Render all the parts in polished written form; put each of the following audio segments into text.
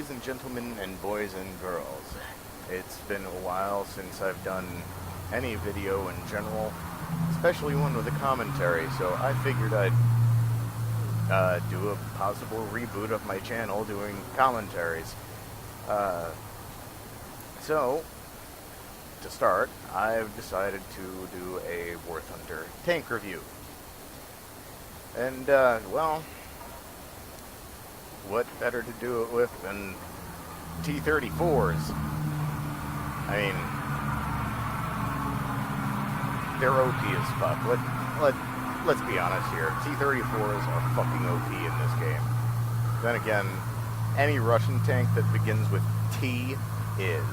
ladies and gentlemen and boys and girls. It's been a while since I've done any video in general, especially one with a commentary, so I figured I'd do a possible reboot of my channel doing commentaries. So, to start, I've decided to do a War Thunder tank review. And, well, what better to do it with than T-34s? I mean, they're OP as fuck. Let's be honest here. T-34s are fucking OP in this game. Then again, any Russian tank that begins with T is.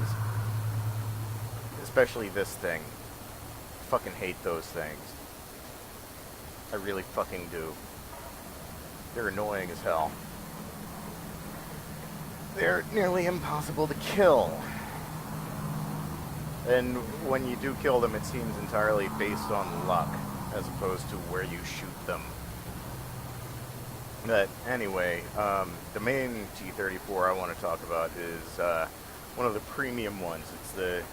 Especially this thing. I fucking hate those things. I really fucking do. They're annoying as hell. They're nearly impossible to kill. And when you do kill them, it seems entirely based on luck, as opposed to where you shoot them. But anyway, the main T-34 I want to talk about is one of the premium ones. It's the...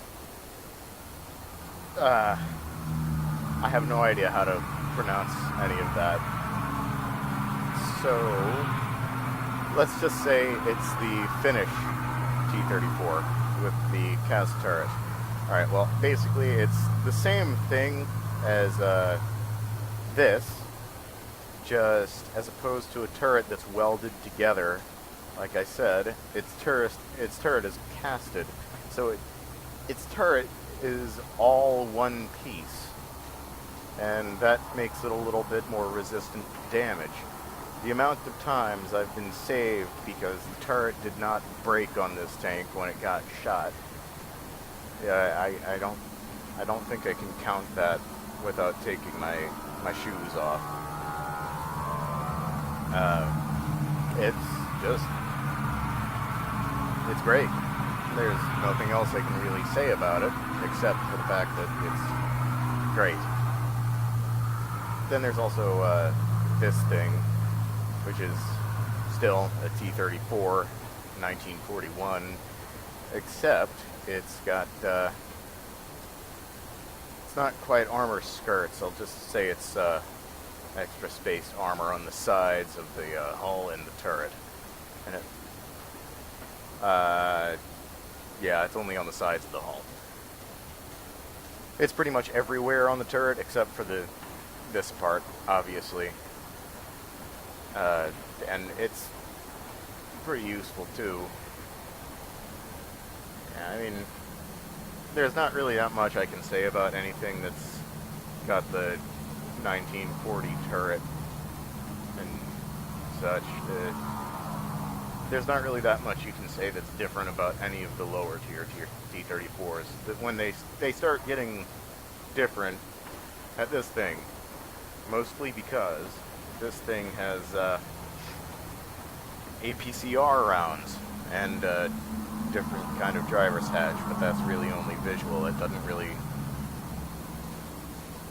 I have no idea how to pronounce any of that. So, let's just say it's the Finnish T-34 with the cast turret. Alright, well, basically it's the same thing as this, just as opposed to a turret that's welded together. Like I said, its turret is casted, so its turret is all one piece, and that makes it a little bit more resistant to damage. The amount of times I've been saved because the turret did not break on this tank when it got shot. Yeah, I don't think I can count that without taking my shoes off. It's great. There's nothing else I can really say about it, except for the fact that it's great. Then there's also this thing, which is still a T-34, 1941, except it's got, it's not quite armor skirts. I'll just say it's extra space armor on the sides of the hull and the turret. And it, yeah, it's only on the sides of the hull. It's pretty much everywhere on the turret except for this part, obviously. And it's pretty useful too. Yeah, I mean, there's not really that much I can say about anything that's got the 1940 turret and such. There's not really that much you can say that's different about any of the lower tier T-34s. That when they start getting different at this thing, mostly because this thing has APCR rounds and different kind of driver's hatch, but that's really only visual. It doesn't really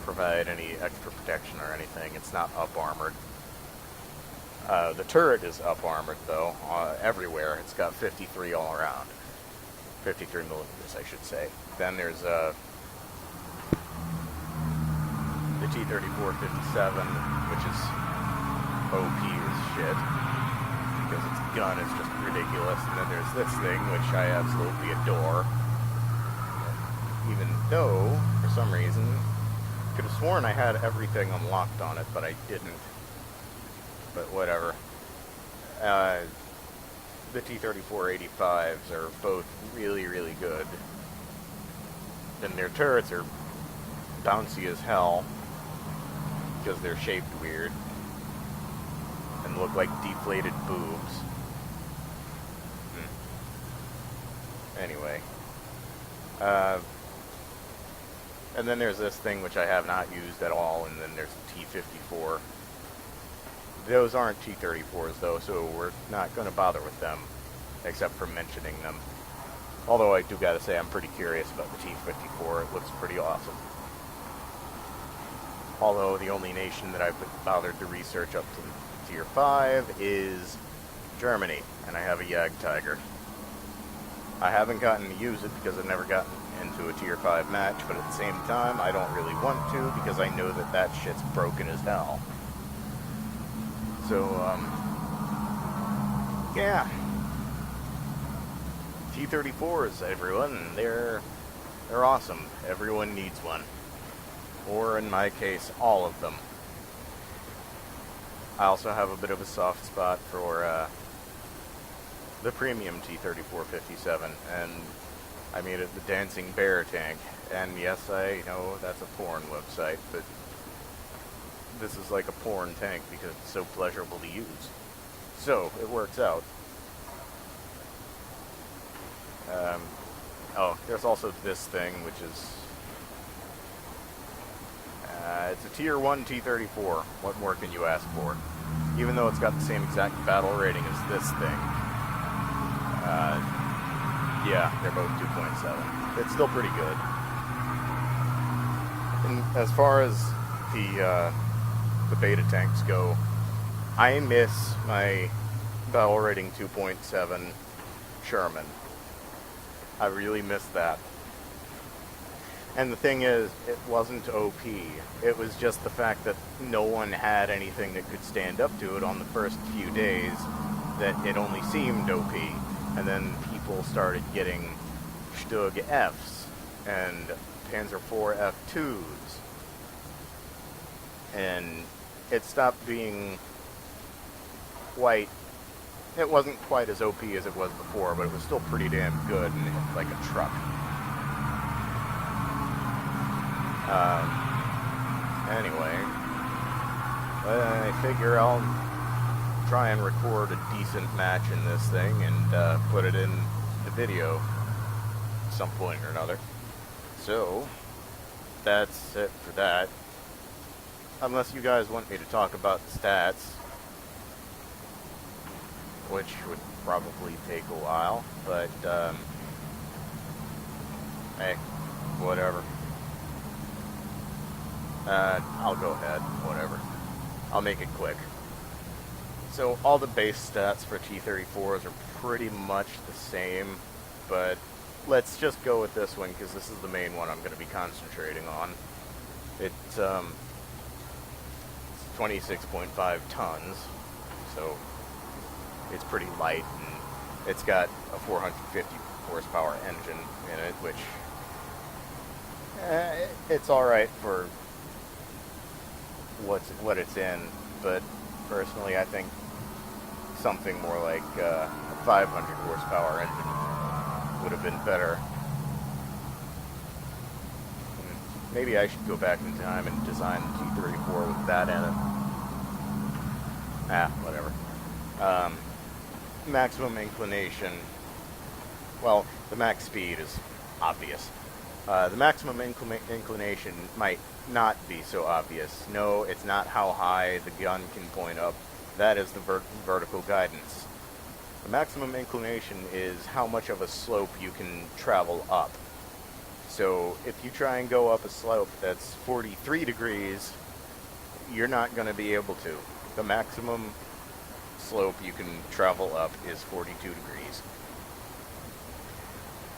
provide any extra protection or anything. It's not up-armored. The turret is up-armored, though, everywhere. It's got 53 all around. 53 millimeters, I should say. Then there's the T-34-57, which is OP as shit, because its gun is just ridiculous. And then there's this thing, which I absolutely adore. Even though, for some reason, I could have sworn I had everything unlocked on it, but I didn't. But whatever. The T-34-85s are both really, really good. And their turrets are bouncy as hell, because they're shaped weird and look like deflated boobs. Anyway. And then there's this thing which I have not used at all, and then there's the T-54. Those aren't T-34s, though, so we're not going to bother with them, except for mentioning them. Although I do gotta say, I'm pretty curious about the T-54. It looks pretty awesome. Although the only nation that I've bothered to research up to Tier 5 is Germany, and I have a Jagdtiger. I haven't gotten to use it because I've never gotten into a tier 5 match, but at the same time, I don't really want to because I know that that shit's broken as hell. So, yeah. T-34s, everyone, they're awesome. Everyone needs one. Or, in my case, all of them. I also have a bit of a soft spot for, the premium T-3457, and I mean it, the Dancing Bear tank. And yes, I know that's a porn website, but this is like a porn tank because it's so pleasurable to use. So, it works out. Oh, there's also this thing, which is... it's a Tier 1 T-34. What more can you ask for? Even though it's got the same exact battle rating as this thing. Yeah, they're both 2.7. It's still pretty good. And as far as the beta tanks go, I miss my battle rating 2.7 Sherman. I really miss that. And the thing is, it wasn't OP. It was just the fact that no one had anything that could stand up to it on the first few days, that it only seemed OP. And then people started getting Stug Fs and Panzer IV F2s. And it stopped being quite... It wasn't quite as OP as it was before, but it was still pretty damn good and it hit like a truck. Anyway, I figure I'll try and record a decent match in this thing and put it in the video at some point or another. So, that's it for that. Unless you guys want me to talk about the stats, which would probably take a while, but, hey, whatever. I'll go ahead, whatever. I'll make it quick. So all the base stats for T-34s are pretty much the same, but let's just go with this one because this is the main one I'm going to be concentrating on. It's 26.5 tons, so it's pretty light, and it's got a 450 horsepower engine in it, which it's alright for what it's in, but personally I think something more like a 500 horsepower engine would have been better. And maybe I should go back in time and design the T-34 with that in it. Whatever. Maximum inclination. Well, the max speed is obvious. The maximum inclination might not be so obvious. No, it's not how high the gun can point up. That is the vertical guidance. The maximum inclination is how much of a slope you can travel up. So if you try and go up a slope that's 43 degrees, you're not going to be able to. The maximum slope you can travel up is 42 degrees.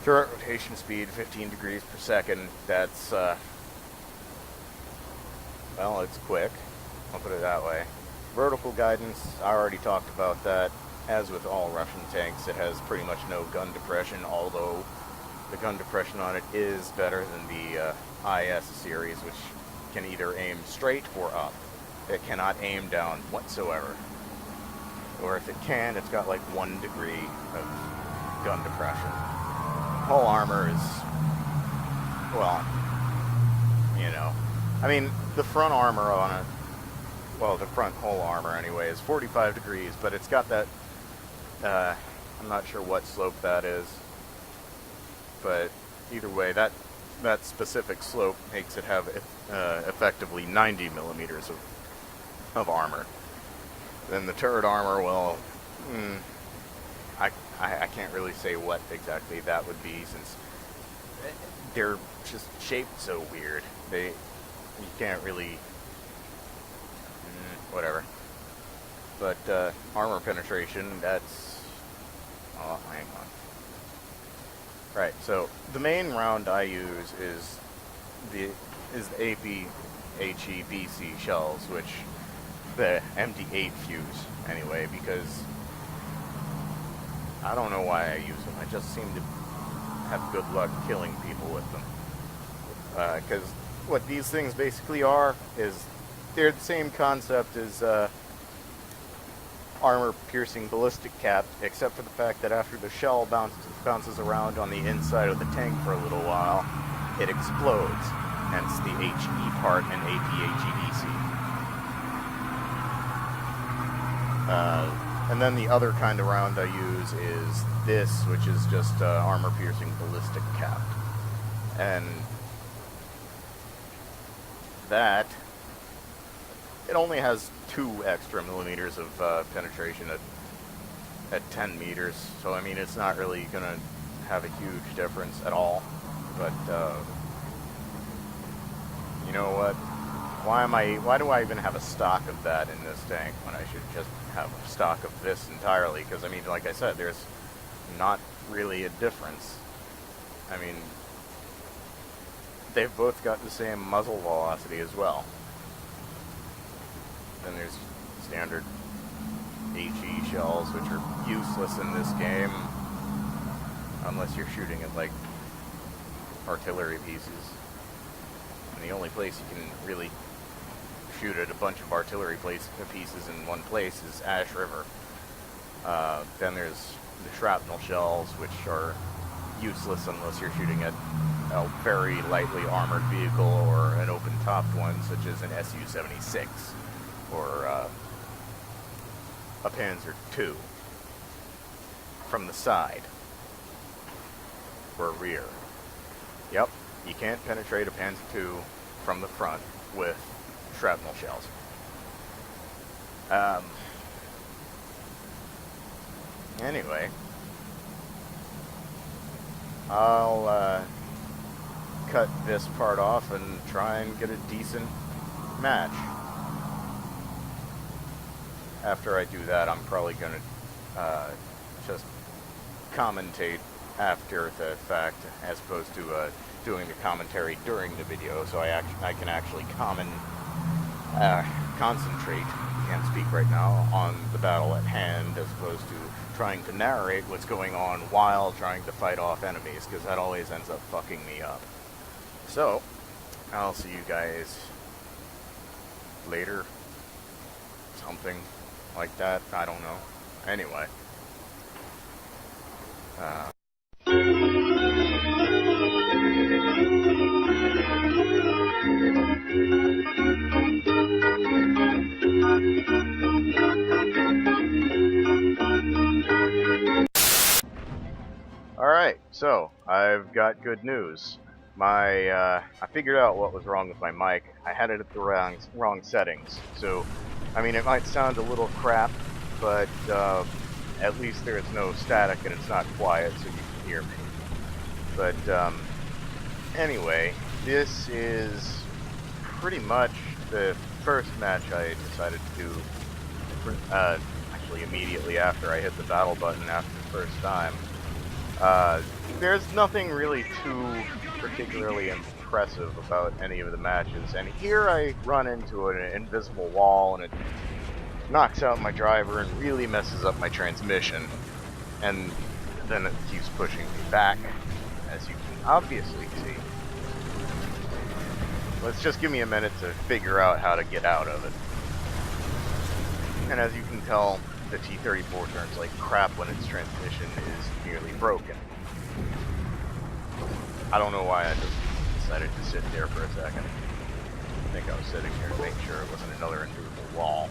Turret rotation speed, 15 degrees per second. That's, well, it's quick. I'll put it that way. Vertical guidance, I already talked about that. As with all Russian tanks, it has pretty much no gun depression, although the gun depression on it is better than the IS series, which can either aim straight or up. It cannot aim down whatsoever. Or if it can, it's got like 1 degree of gun depression. Hull armor is, well, you know. I mean, the front armor on it, well, the front hull armor anyway, is 45 degrees, but it's got that, I'm not sure what slope that is, but either way, that specific slope makes it have effectively 90 millimeters of armor. Then the turret armor, well, I can't really say what exactly that would be, since they're just shaped so weird. You can't really, whatever. But armor penetration, that's, oh, hang Right. So the main round I use is the APHEBC shells, which the MD8 fuse anyway, because I don't know why I use them. I just seem to have good luck killing people with them. Because what these things basically are is they're the same concept as armor-piercing ballistic cap, except for the fact that after the shell bounces around on the inside of the tank for a little while, it explodes. Hence the HE part in APHEBC. And then the other kind of round I use is this, which is just armor-piercing ballistic cap. And that, it only has 2 extra millimeters of penetration at 10 meters, so I mean it's not really going to have a huge difference at all. But you know what? Why do I even have a stock of that in this tank when I should just have a stock of this entirely? Because I mean, like I said, there's not really a difference. I mean, they've both got the same muzzle velocity as well. Then there's standard HE shells, which are useless in this game unless you're shooting at like artillery pieces. And the only place you can really shoot at a bunch of artillery pieces in one place is Ash River. Then there's the shrapnel shells, which are useless unless you're shooting at a very lightly armored vehicle or an open-topped one, such as an Su-76 or a Panzer II from the side or rear. Yep, you can't penetrate a Panzer II from the front with shrapnel shells. Anyway, I'll cut this part off and try and get a decent match. After I do that, I'm probably going to just commentate after the fact, as opposed to doing the commentary during the video, so I can actually concentrate, can't speak right now, on the battle at hand, as opposed to trying to narrate what's going on while trying to fight off enemies, because that always ends up fucking me up. So, I'll see you guys later. Something like that. I don't know. Anyway. Alright, so I've got good news. I figured out what was wrong with my mic. I had it at the wrong settings. So, I mean, it might sound a little crap, but at least there's no static and it's not quiet, so you can hear me. But anyway, this is pretty much the first match I decided to do. Actually, immediately after I hit the battle button after the first time. There's nothing really too particularly impressive about any of the matches, and here I run into an invisible wall and it knocks out my driver and really messes up my transmission, and then it keeps pushing me back, as you can obviously see. Let's just give me a minute to figure out how to get out of it. And as you can tell, the T-34 turns like crap when its transmission is nearly broken. I don't know why I just decided to sit there for a second. I think I was sitting here to make sure it wasn't another invisible wall.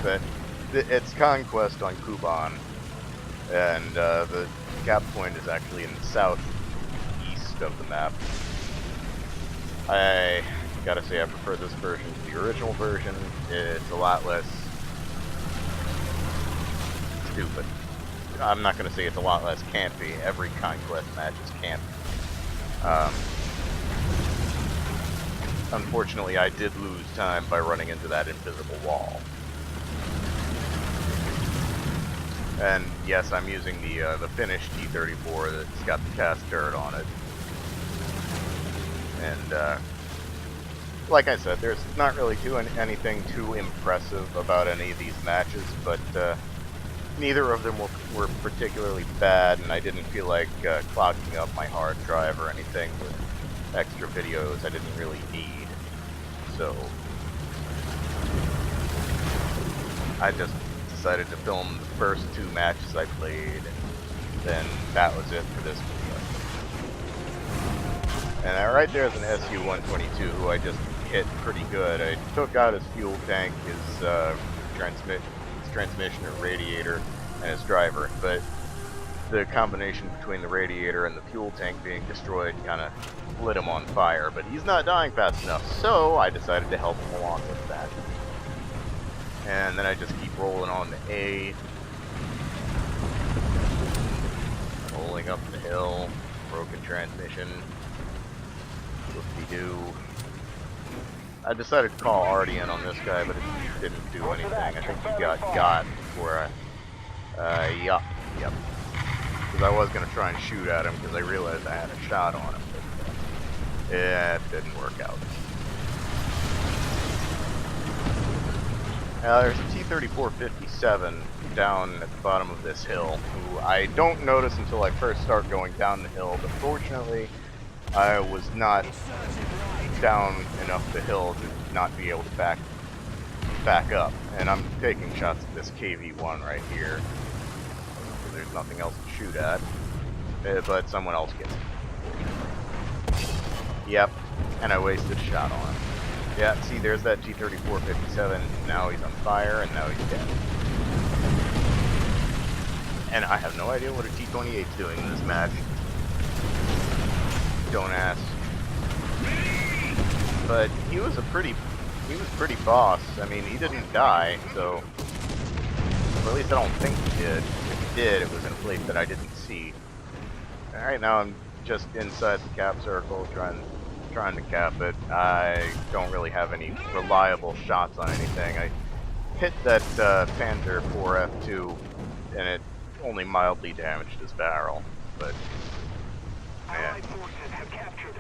But it's Conquest on Kuban, and the cap point is actually in the southeast of the map. I gotta say I prefer this version to the original version. It's a lot less stupid. I'm not gonna say it's a lot less campy. Every Conquest match is campy. Unfortunately, I did lose time by running into that invisible wall. And yes, I'm using the finished T-34 that's got the cast dirt on it. And like I said, there's not really anything too impressive about any of these matches, but neither of them were particularly bad, and I didn't feel like clogging up my hard drive or anything with extra videos I didn't really need. So I just decided to film the first 2 matches I played, and then that was it for this video. And right there is an SU-122 who I just hit pretty good. I took out his fuel tank, his transmission or radiator, and his driver, but the combination between the radiator and the fuel tank being destroyed kind of lit him on fire, but he's not dying fast enough, so I decided to help him along with that. And then I just keep rolling on to A, rolling up the hill, broken transmission, whoop-de-doo. I decided to call Artie in on this guy, but it didn't do anything. I think he got before yep. Because I was going to try and shoot at him because I realized I had a shot on him, but it didn't work out. There's a T-34-57 down at the bottom of this hill, who I don't notice until I first start going down the hill, but fortunately I was not down enough the hill to not be able to back up. And I'm taking shots at this KV-1 right here. There's nothing else to shoot at, but someone else gets it. Yep, and I wasted a shot on him. Yeah, see, there's that T-34-57. Now he's on fire, and now he's dead. And I have no idea what a T-28's doing in this match. Don't ask. But he was pretty boss. I mean, he didn't die, so, or at least I don't think he did. If he did, it was in a place that I didn't see. Alright, now I'm just inside the cap circle, trying to cap it. I don't really have any reliable shots on anything. I hit that Panther 4F2, and it only mildly damaged his barrel, but man.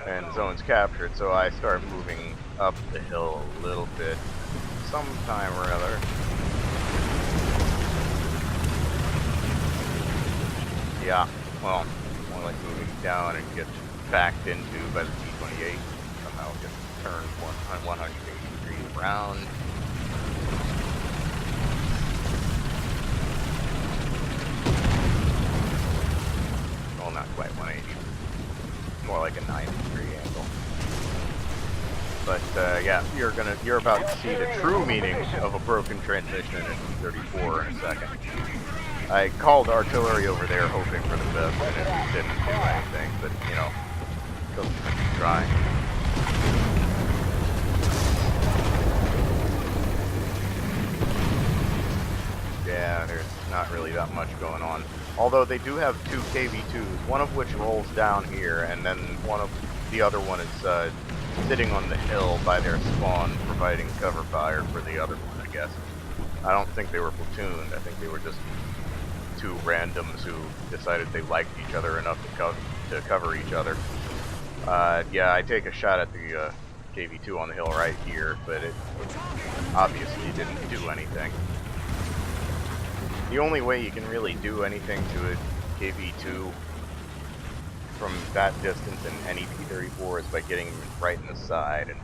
And zone's captured, so I start moving up the hill a little bit, sometime or other. Yeah, well, more like moving down and get backed into by the T-28. Somehow get turned 180 degrees around. Well, not quite 180. More like a 90-degree angle. But yeah, you're about to see the true meaning of a broken transmission in T-34 in a second. I called artillery over there hoping for the best, and it didn't do anything, but you know, doesn't hurt to try. Yeah, there's not really that much going on. Although they do have 2 KV-2s, one of which rolls down here, and then the other one is sitting on the hill by their spawn, providing cover fire for the other one, I guess. I don't think they were platooned. I think they were just 2 randoms who decided they liked each other enough to cover each other. Yeah, I take a shot at the KV-2 on the hill right here, but it obviously didn't do anything. The only way you can really do anything to a KV-2 from that distance in any T-34 is by getting right in the side. And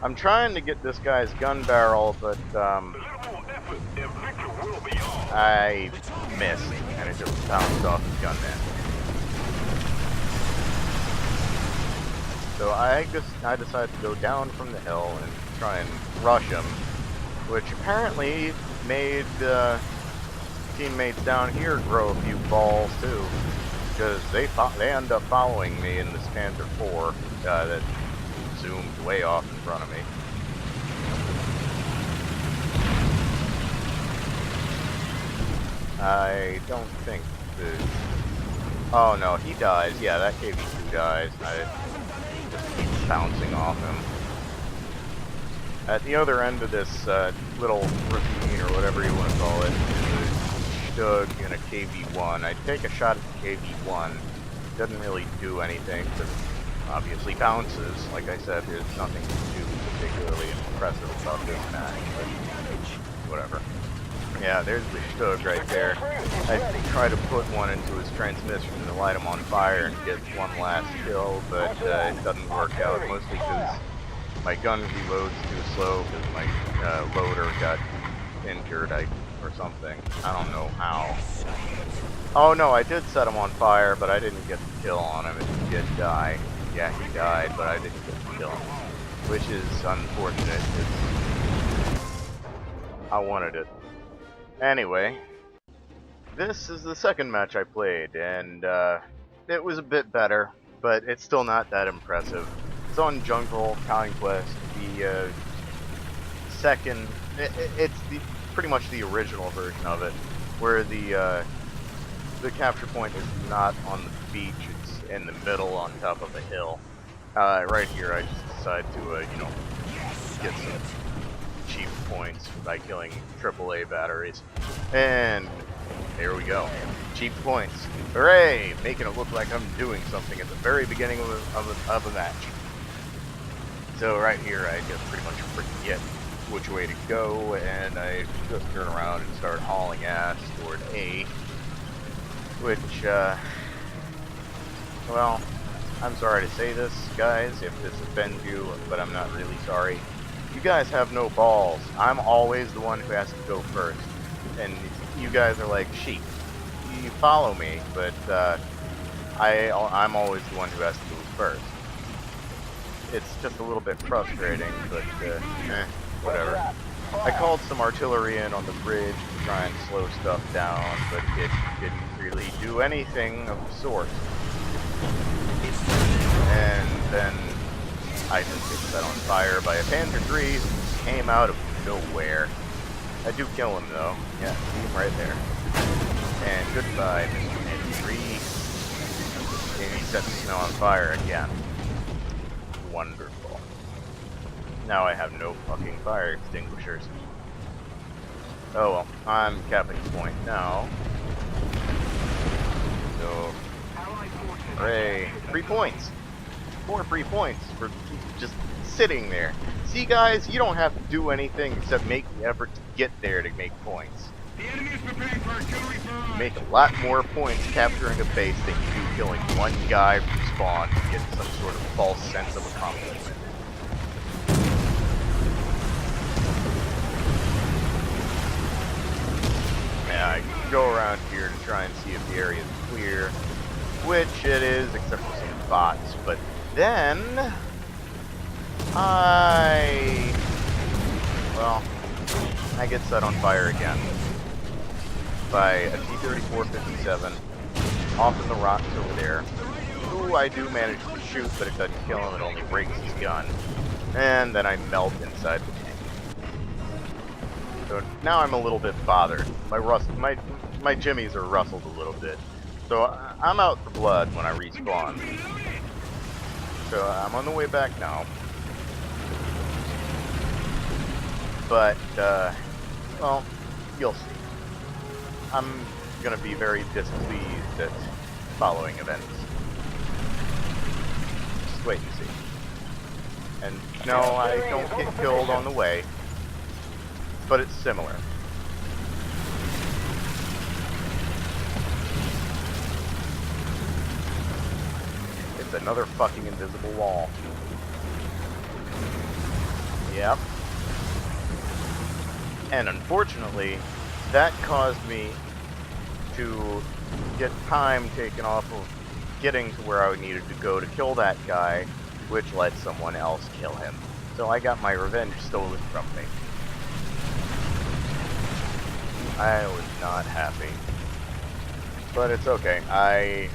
I'm trying to get this guy's gun barrel, but I missed, and it just bounced off his gunman. So I decided to go down from the hill and try and rush him, which apparently made teammates down here grow a few balls too, because they end up following me in this Panther 4 that zoomed way off in front of me. I don't think the... Oh no, he dies. Yeah, that KV-2 dies. I just keep bouncing off him. At the other end of this little ravine, or whatever you want to call it, is Stug in a KV1. I take a shot at the KV1. Doesn't really do anything because it obviously bounces. Like I said, there's nothing too particularly impressive about this match, but whatever. Yeah, there's the Stug right there. I try to put one into his transmission to light him on fire and get one last kill, but it doesn't work out, mostly because my gun reloads too slow because my loader got injured or something. I don't know how. Oh no, I did set him on fire, but I didn't get the kill on him. He did die. Yeah, he died, but I didn't get the kill, which is unfortunate because I wanted it. Anyway, this is the second match I played, and it was a bit better, but it's still not that impressive. It's on Jungle Conquest, the second. It's pretty much the original version of it, where the capture point is not on the beach; it's in the middle, on top of a hill. Right here, I just decide to you know, get some cheap points by killing AAA batteries, and there we go. Cheap points. Hooray! Making it look like I'm doing something at the very beginning of a match. So right here, I just pretty much forget which way to go, and I just turn around and start hauling ass toward A, which, well, I'm sorry to say this, guys, if this offends you, but I'm not really sorry. You guys have no balls. I'm always the one who has to go first, and you guys are like sheep. You follow me, but I'm always the one who has to move first. It's just a little bit frustrating, but whatever. I called some artillery in on the bridge to try and slow stuff down, but it didn't really do anything of the sort. And then I just get set on fire by a Panzer III who came out of nowhere. I do kill him though. Yeah, see him right there. And goodbye, Mr. Panzer III. And he sets me on fire again. Wonderful. Now I have no fucking fire extinguishers. Oh well, I'm capping the point now. So, hooray, 3 points. 4 free points for just sitting there. See guys, you don't have to do anything except make the effort to get there to make points. The enemy is preparing for artillery barrage. You make a lot more points capturing a base than you do killing one guy from spawn to get some sort of false sense of accomplishment. Yeah, I go around here to try and see if the area is clear, which it is, except for some bots, but then I get set on fire again by a T-34-57 off in the rocks over there, who I do manage to shoot, but it doesn't kill him, it only breaks his gun. And then I melt inside the tank. So now I'm a little bit bothered. My jimmies are rustled a little bit. So I'm out for blood when I respawn. So I'm on the way back now. But, well, you'll see. I'm gonna be very displeased at following events. Just wait and see. And no, I don't get killed on the way, but it's similar. It's another fucking invisible wall. Yep. And unfortunately, that caused me to get time taken off of getting to where I needed to go to kill that guy, which let someone else kill him. So I got my revenge stolen from me. I was not happy. But it's okay. I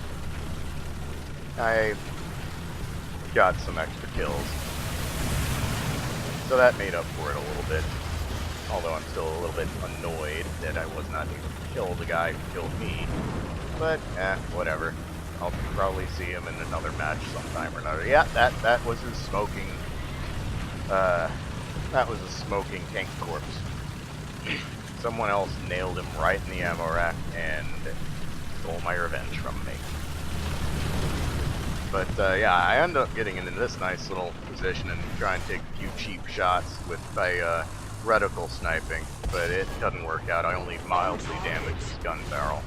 got some extra kills. So that made up for it a little bit. Although I'm still a little bit annoyed that I was not able to kill the guy who killed me. But, whatever. I'll probably see him in another match sometime or another. Yeah, that was his smoking, that was a smoking tank corpse. Someone else nailed him right in the ammo rack. and stole my revenge from me. But yeah, I end up getting into this nice little position and try and take a few cheap shots with my reticle sniping, but it doesn't work out. I only mildly damage his gun barrel.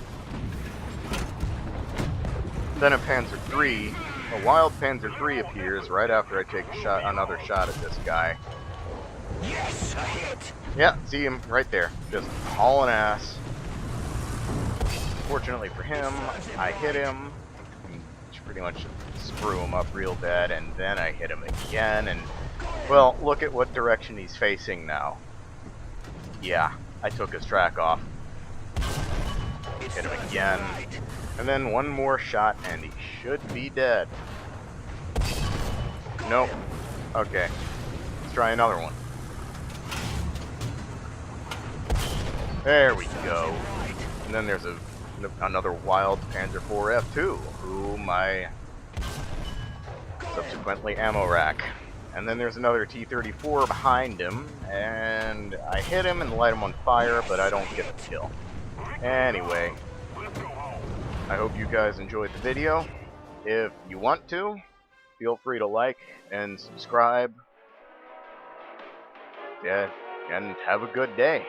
Then a Panzer III, a wild Panzer III appears right after I take another shot at this guy. Yes, a hit. Yeah, see him right there, just hauling ass. Fortunately for him, I hit him, pretty much screw him up real bad, and then I hit him again, and well, look at what direction he's facing now. Yeah, I took his track off. Hit him again, and then one more shot, and he should be dead. Nope. Okay, let's try another one. There we go. And then there's another wild Panzer IV F2, whom I subsequently ammo rack. And then there's another T-34 behind him, and I hit him and light him on fire, but I don't get the kill. Anyway, I hope you guys enjoyed the video. If you want to, feel free to like and subscribe. Yeah, and have a good day.